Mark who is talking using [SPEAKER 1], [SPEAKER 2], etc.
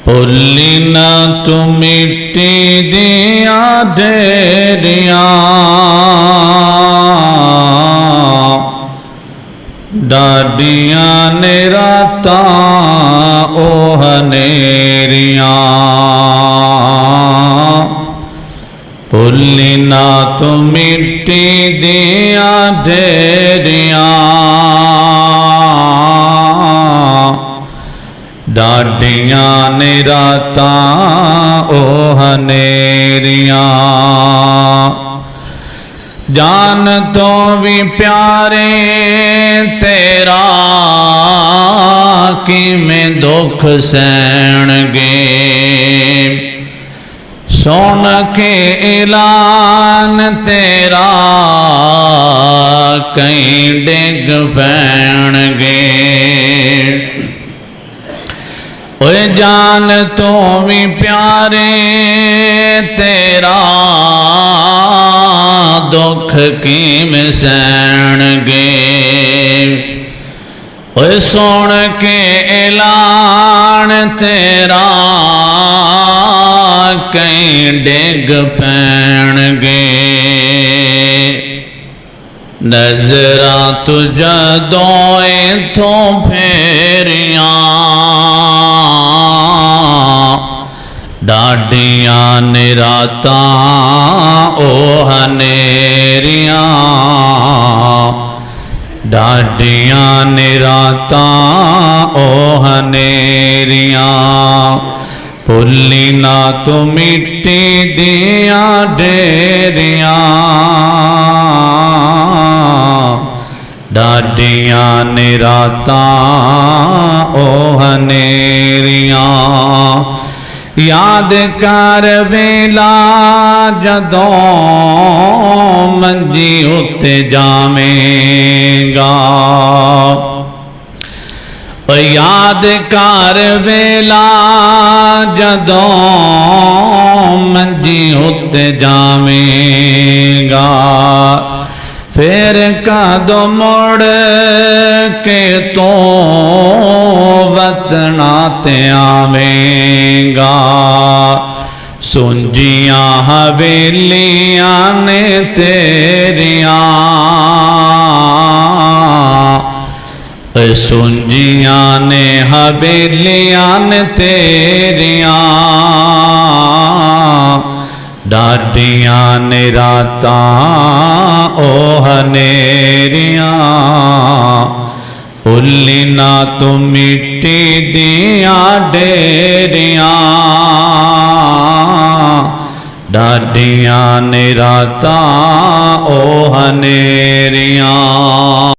[SPEAKER 1] भुल्ली ना तू मिट्टी दिया ढेरिया डाडियां ने रातां ओ हनेरियां भुल्ली ना तू मिट्टी दिया ढेरियां डाडियां ने रातां ओ हनेरियां जान तो भी प्यारे तेरा किवें दुख सहणगे सुन के ऐलान तेरा कई डिग पैणगे ओए जान तो भी प्यारे तेरा दुख किवें सहणगे ओए सुन के ऐलान तेरा कई डिग पैणगे नज़रां तू जदों इथों फेरियां डाडियां ने रातां ओ हनेरियां डाडियां ने रातां ओ हनेरियां भुल्ली ना तू मिट्टी दिया ढेरियां डाडियां ने रातां ओ हनेरियां याद कर वेला जदों मंजी उत्ते जावेंगा याद कर वेला जदों मंजी उत्ते जावेंगा फिर कदों मुड़ के तो वतना ते आवेंगा सुंजियां हवेलियां ने तेरियां सुंजियां ने हवेलियां ने तेरियां डाडियां ने रातां ओ हनेरियां भुल्ली ना तू मिट्टी दिया ढेरियां डाडियां ने रातां ओ हनेरियां